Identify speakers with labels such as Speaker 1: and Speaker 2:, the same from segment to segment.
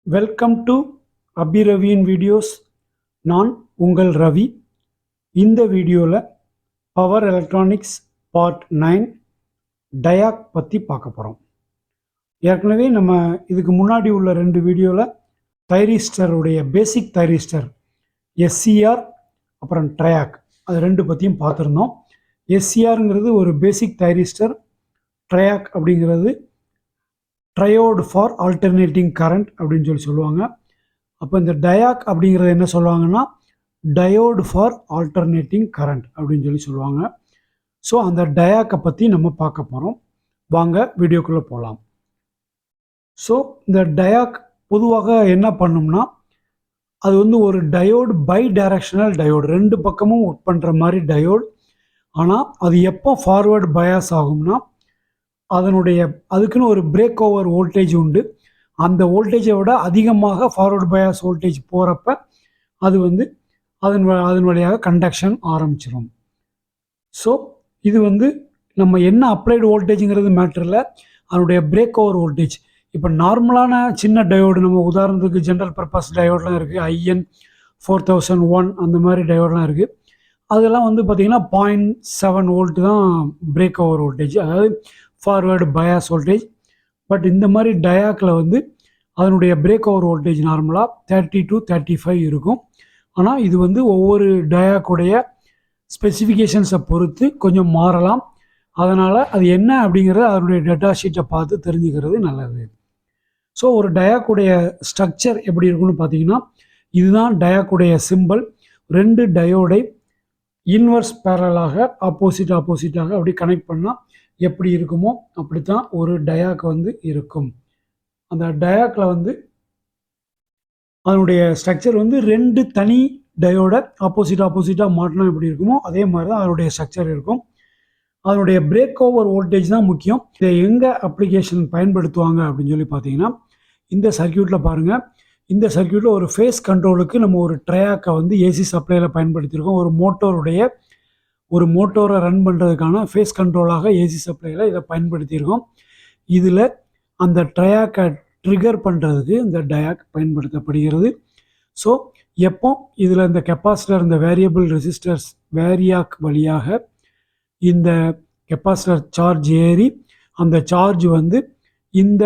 Speaker 1: Welcome to Abhi ரவியின் videos. நான் உங்கள் ரவி. இந்த வீடியோவில் பவர் எலக்ட்ரானிக்ஸ் பார்ட் 9 டயாக் பற்றி பார்க்க போகிறோம். ஏற்கனவே நம்ம இதுக்கு முன்னாடி உள்ள 2 வீடியோவில் தைரிஸ்டருடைய பேசிக் தைரிஸ்டர் எஸ்சிஆர் அப்புறம் ட்ரையாக் அது 2 பற்றியும் பார்த்துருந்தோம். எஸ்சிஆருங்கிறது ஒரு பேசிக் தைரிஸ்டர், ட்ரையாக் அப்படிங்கிறது ட்ரையோடு ஃபார் ஆல்டர்னேட்டிங் கரண்ட் அப்படின்னு சொல்லுவாங்க. அப்போ இந்த டயாக் அப்படிங்கிறது என்ன சொல்லுவாங்கன்னா டயோடு ஃபார் ஆல்டர்னேட்டிங் கரண்ட் அப்படின்னு சொல்லுவாங்க. ஸோ அந்த டயாக்கை பற்றி நம்ம பார்க்க போகிறோம். வாங்க வீடியோக்குள்ளே போகலாம். ஸோ இந்த டயாக் பொதுவாக என்ன பண்ணும்னா, அது வந்து ஒரு டயோடு பை டைரக்ஷனல் டயோடு, 2 பக்கமும் ஒர்க் பண்ணுற மாதிரி டயோடு. ஆனால் அது எப்போ ஃபார்வேர்டு பயாஸ் ஆகும்னா, அதுக்குன்னு ஒரு பிரேக் ஓவர் வோல்டேஜ் உண்டு. அந்த வோல்டேஜை விட அதிகமாக ஃபார்வர்டு பயாஸ் வோல்டேஜ் போகிறப்ப அது வந்து அதன் வழியாக கண்டக்ஷன் ஆரம்பிச்சிடும். ஸோ இது வந்து நம்ம என்ன அப்ளைடு வோல்டேஜுங்கிறது மேட்டரில் அதனுடைய பிரேக் ஓவர் வோல்டேஜ். இப்போ நார்மலான சின்ன டயோடு, நம்ம உதாரணத்துக்கு ஜென்ரல் பர்பஸ் டயோடெலாம் இருக்குது, ஐஎன் 4001 அந்த மாதிரி டயோடெலாம் இருக்குது. அதெல்லாம் வந்து பார்த்திங்கன்னா 0.7 வோல்ட் தான் பிரேக் ஓவர் வோல்டேஜ், அதாவது ஃபார்வேர்டு பயாஸ் வோல்டேஜ். பட் இந்த மாதிரி டயாக்கில் வந்து அதனுடைய பிரேக் ஓவர் வோல்டேஜ் நார்மலாக 30 to 35 இருக்கும். ஆனால் இது வந்து ஒவ்வொரு டயாக்குடைய ஸ்பெசிஃபிகேஷன்ஸை பொறுத்து கொஞ்சம் மாறலாம். அதனால் அது என்ன அப்படிங்கிறத அதனுடைய டேட்டா ஷீட்டை பார்த்து தெரிஞ்சுக்கிறது நல்லது. ஸோ ஒரு டயாக்குடைய ஸ்ட்ரக்சர் எப்படி இருக்குன்னு பார்த்தீங்கன்னா, இதுதான் டயாக்குடைய சிம்பிள். 2 டயோடை இன்வர்ஸ் பேரலாக ஆப்போசிட்டாக அப்படி கனெக்ட் பண்ணால் எப்படி இருக்குமோ அப்படித்தான் ஒரு டயாக் வந்து இருக்கும். அந்த டயாக்கில் வந்து அதனுடைய ஸ்ட்ரக்சர் வந்து 2 தனி டயோட ஆப்போசிட்டாக மாட்டினா எப்படி இருக்குமோ அதே மாதிரி தான் அதனுடைய ஸ்ட்ரக்சர் இருக்கும். அதனுடைய பிரேக் ஓவர் வோல்டேஜ் தான் முக்கியம். இதை எங்கே அப்ளிகேஷன் பயன்படுத்துவாங்க அப்படின்னு சொல்லி பார்த்தீங்கன்னா, இந்த சர்க்கியூட்டில் பாருங்கள். இந்த சர்க்கியூட்டில் ஒரு ஃபேஸ் கண்ட்ரோலுக்கு நம்ம ஒரு ட்ரையாக்கை வந்து ஏசி சப்ளையில் பயன்படுத்தியிருக்கோம். ஒரு மோட்டோரை ரன் பண்ணுறதுக்கான ஃபேஸ் கண்ட்ரோலாக ஏசி சப்ளையில் இதை பயன்படுத்தியிருக்கோம். இதில் அந்த ட்ரையாக்கை ட்ரிகர் பண்ணுறதுக்கு இந்த டயாக் பயன்படுத்தப்படுகிறது. ஸோ எப்போ இதில் இந்த கெப்பாசிட்டர், இந்த வேரியபிள் ரெசிஸ்டர்ஸ் வேரியாக் வழியாக இந்த கெப்பாசிட்டர் சார்ஜ் ஏறி அந்த சார்ஜ் வந்து இந்த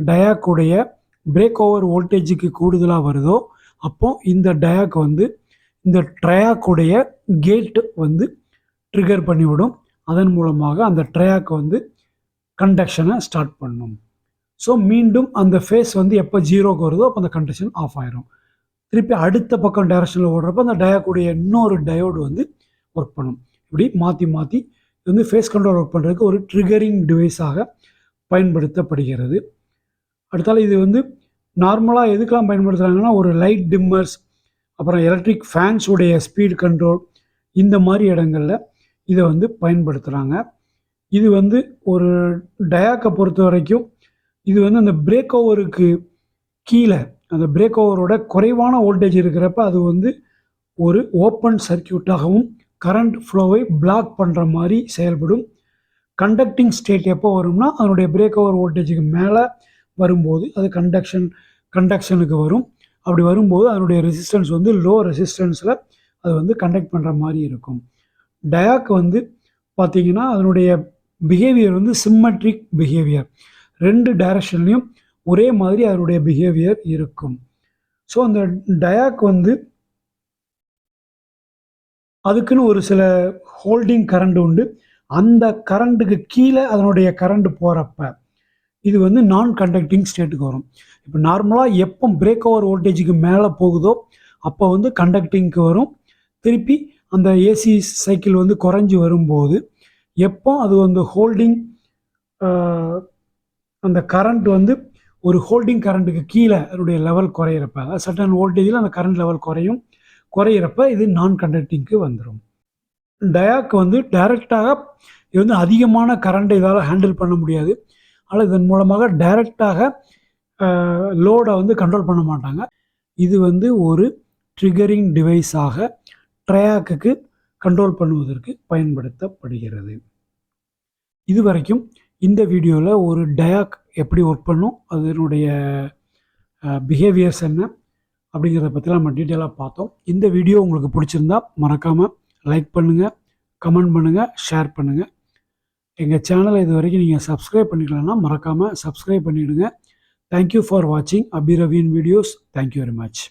Speaker 1: டயாக்குடைய பிரேக் ஓவர் வோல்டேஜுக்கு கூடுதலாக வருதோ, அப்போது இந்த டயாக் வந்து இந்த ட்ரையாக்குடைய கேட்டு வந்து ட்ரிகர் பண்ணிவிடும். அதன் மூலமாக அந்த ட்ரையாக் வந்து கண்டக்ஷனை ஸ்டார்ட் பண்ணும். ஸோ மீண்டும் அந்த ஃபேஸ் வந்து எப்போ 0க்கு வருதோ அப்போ அந்த கண்டக்ஷன் ஆஃப் ஆயிரும். திருப்பி அடுத்த பக்கம் டைரக்ஷனில் ஓடுறப்ப அந்த டயாக்குடைய இன்னொரு டயோடு வந்து ஒர்க் பண்ணும். இப்படி மாற்றி இது வந்து ஃபேஸ் கண்ட்ரோல் ஒர்க் பண்ணுறதுக்கு ஒரு ட்ரிகரிங் டிவைஸாக பயன்படுத்தப்படுகிறது. அடுத்தால இது வந்து நார்மலாக எதுக்கெல்லாம் பயன்படுத்துகிறாங்கன்னா, ஒரு லைட் டிம்மர்ஸ், அப்புறம் எலக்ட்ரிக் ஃபேன்ஸுடைய ஸ்பீட் கண்ட்ரோல், இந்த மாதிரி இடங்களில் இதை வந்து பயன்படுத்துகிறாங்க. இது வந்து ஒரு டயாக்கை பொறுத்த வரைக்கும் இது வந்து அந்த பிரேக் ஓவருக்கு கீழே, அந்த பிரேக் ஓவரோட குறைவான வோல்டேஜ் இருக்கிறப்ப அது வந்து ஒரு ஓப்பன் சர்க்கியூட்டாகவும் கரண்ட் ஃப்ளோவை பிளாக் பண்ணுற மாதிரி செயல்படும். கண்டக்டிங் ஸ்டேட் எப்போ வரும்னா, அதனுடைய பிரேக் ஓவர் வோல்டேஜுக்கு மேலே வரும்போது அது கண்டக்ஷனுக்கு வரும். அப்படி வரும்போது அதனுடைய ரெசிஸ்டன்ஸ் வந்து லோ ரெசிஸ்டன்ஸில் அது வந்து கண்டக்ட் பண்ணுற மாதிரி இருக்கும். டயாக் வந்து பார்த்திங்கன்னா அதனுடைய பிஹேவியர் வந்து சிம்மெட்ரிக் பிஹேவியர், 2 டைரக்ஷன்லையும் ஒரே மாதிரி அதனுடைய பிஹேவியர் இருக்கும். ஸோ அந்த டயாக் வந்து அதுக்குன்னு ஒரு சில ஹோல்டிங் கரண்ட் உண்டு. அந்த கரண்ட்டுக்கு கீழே அதனுடைய கரண்ட் போகிறப்ப இது வந்து நான் கண்டக்டிங் ஸ்டேட்டுக்கு வரும். இப்போ நார்மலாக எப்போ பிரேக் ஓவர் வோல்டேஜுக்கு மேலே போகுதோ அப்போ வந்து கண்டக்டிங்க்கு வரும். திருப்பி அந்த ஏசி சைக்கிள் வந்து குறைஞ்சி வரும்போது எப்போ அது வந்து அந்த கரண்ட் வந்து ஒரு ஹோல்டிங் கரண்ட்டுக்கு கீழே அதனுடைய லெவல் குறையிறப்ப, சர்டன் வோல்டேஜில் அந்த கரண்ட் லெவல் குறையிறப்ப இது நான் கண்டக்டிங்க்கு வந்துடும். டயாக் வந்து டைரெக்டாக இது வந்து அதிகமான கரண்ட்டை இதால் ஹேண்டில் பண்ண முடியாது. ஆனால் இதன் மூலமாக டைரெக்டாக லோடை வந்து கண்ட்ரோல் பண்ண மாட்டாங்க. இது வந்து ஒரு ட்ரிகரிங் டிவைஸாக ட்ரையாக்குக்கு கண்ட்ரோல் பண்ணுவதற்கு பயன்படுத்தப்படுகிறது. இதுவரைக்கும் இந்த வீடியோவில் ஒரு டயாக் எப்படி ஒர்க் பண்ணும், அதனுடைய பிஹேவியர்ஸ் என்ன அப்படிங்கிறத பற்றிலாம் நம்ம டீட்டெயிலாக பார்த்தோம். இந்த வீடியோ உங்களுக்கு பிடிச்சிருந்தா மறக்காமல் லைக் பண்ணுங்கள், கமெண்ட் பண்ணுங்கள், ஷேர் பண்ணுங்கள். எங்கள் சேனலை இது வரைக்கும் நீங்கள் சப்ஸ்கிரைப் பண்ணிக்கலன்னா மறக்காமல் சப்ஸ்கிரைப் பண்ணிவிடுங்க. தேங்க்யூ ஃபார் வாட்சிங் அபி ரவியின் வீடியோஸ். Thank you very much.